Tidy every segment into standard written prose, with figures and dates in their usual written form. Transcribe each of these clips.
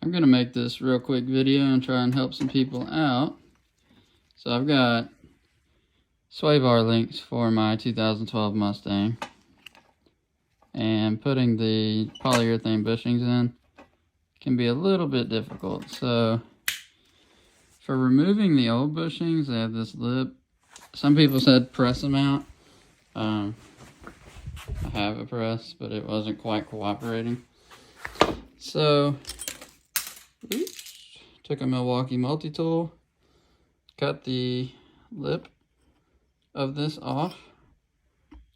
I'm going to make this real quick video and try and help some people out. So I've got sway bar links for my 2012 Mustang. And putting the polyurethane bushings in can be a little bit difficult. So for removing the old bushings, they have this lip. Some people said press them out. I have a press, but it wasn't quite cooperating. So, took a Milwaukee multi-tool, cut the lip of this off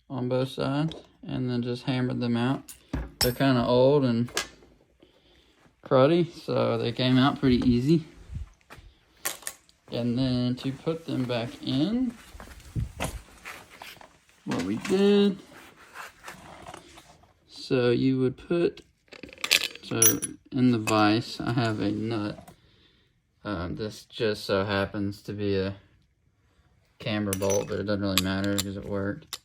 on both sides, and then just hammered them out. They're kind of old and cruddy, so they came out pretty easy. And then to put them back in, what we did, so you would put, so in the vise, I have a nut. This just so happens to be a camber bolt, but it doesn't really matter because it worked.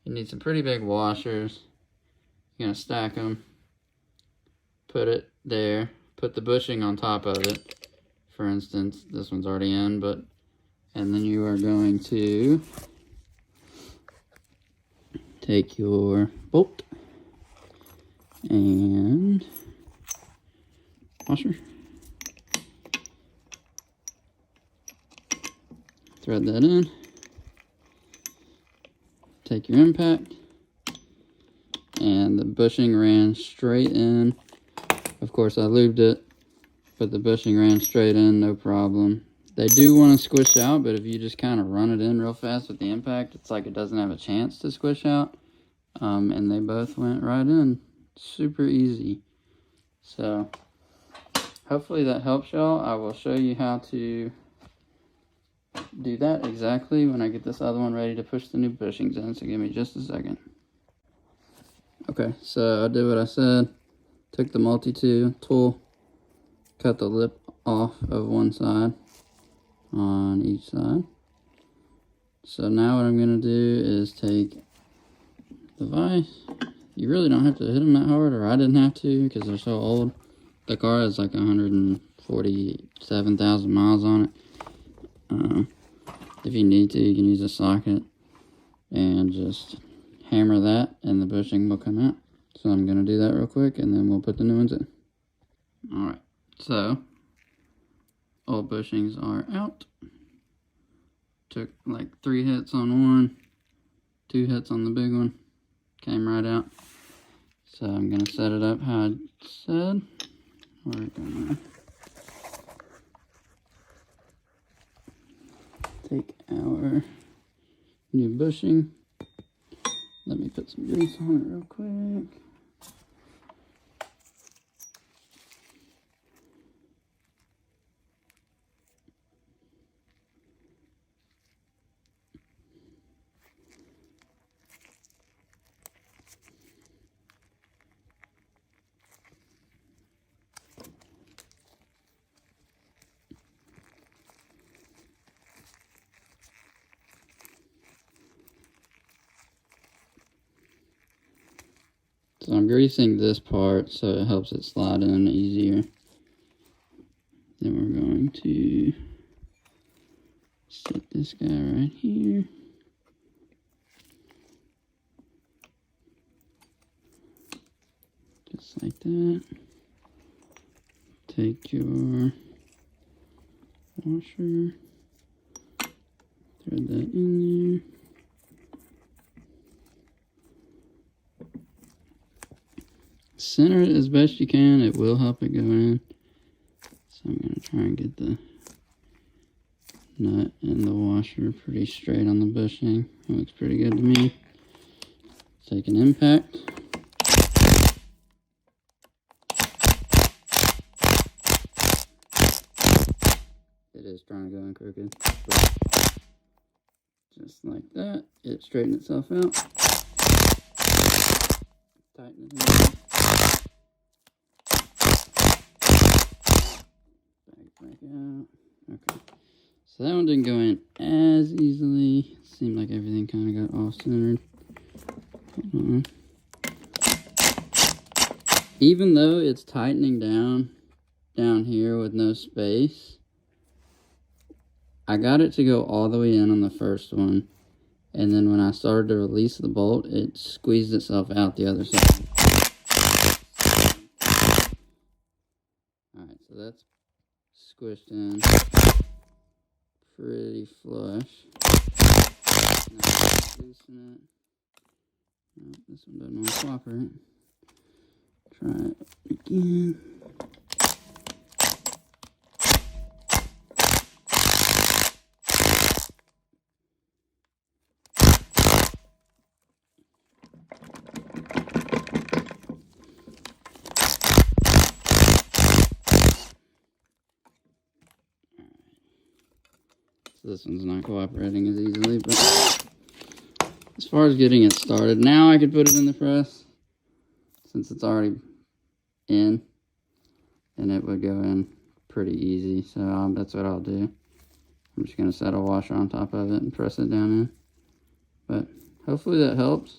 You need some pretty big washers. You're gonna stack them, put it there, put the bushing on top of it. For instance, this one's already in, and then you are going to take your bolt and washer, thread that in, take your impact, and the bushing ran straight in. Of course I lubed it, but the bushing ran straight in, no problem. They do want to squish out, but if you just kind of run it in real fast with the impact, it's like it doesn't have a chance to squish out. And they both went right in. Super easy. So, hopefully that helps y'all. I will show you how to do that exactly when I get this other one ready to push the new bushings in. So give me just a second. Okay, so I did what I said. Took the multi-tool, cut the lip off of one side on each side. So now what I'm going to do is take the vise. You really don't have to hit them that hard, or I didn't have to because they're so old. The car has like 147,000 miles on it. If you need to, you can use a socket and just hammer that and the bushing will come out. So I'm going to do that real quick and then we'll put the new ones in. Alright, so old bushings are out. Took like 3 hits on one, 2 hits on the big one. Came right out. So I'm going to set it up how I said. We're going to take our new bushing. Let me put some grease on it real quick. So I'm greasing this part so it helps it slide in easier. Then we're going to set this guy right here. Just like that. Take your washer, thread that in there. Center it as best you can. It will help it go in. So I'm going to try and get the nut and the washer pretty straight on the bushing. It looks pretty good to me. Take an impact. It is trying to go in crooked. Just like that. It straightened itself out. Tighten it in. Back out. Okay. So that one didn't go in as easily. Seemed like everything kind of got off-centered. Hold on. Even though it's tightening down down here with no space. I got it to go all the way in on the first one, and then when I started to release the bolt, it squeezed itself out the other side. Alright, so that's squished in pretty flush. Now loosen it. Oh, this one doesn't want to cooperate. Try it again. So this one's not cooperating as easily, but as far as getting it started, now I could put it in the press since it's already in, and it would go in pretty easy. So that's what I'll do. I'm just going to set a washer on top of it and press it down in. But hopefully that helps.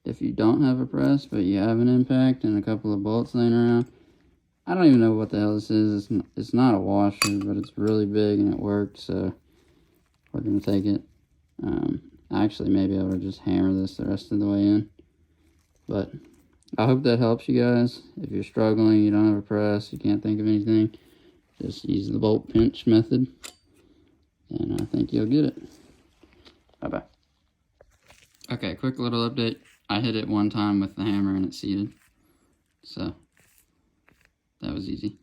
If you don't have a press, but you have an impact and a couple of bolts laying around, I don't even know what the hell this is. It's not a washer, but it's really big and it worked, so we're going to take it. Actually, maybe I would just hammer this the rest of the way in. But I hope that helps you guys. If you're struggling, you don't have a press, you can't think of anything, just use the bolt pinch method, and I think you'll get it. Bye-bye. Okay, quick little update. I hit it one time with the hammer and it seated. So, that was easy.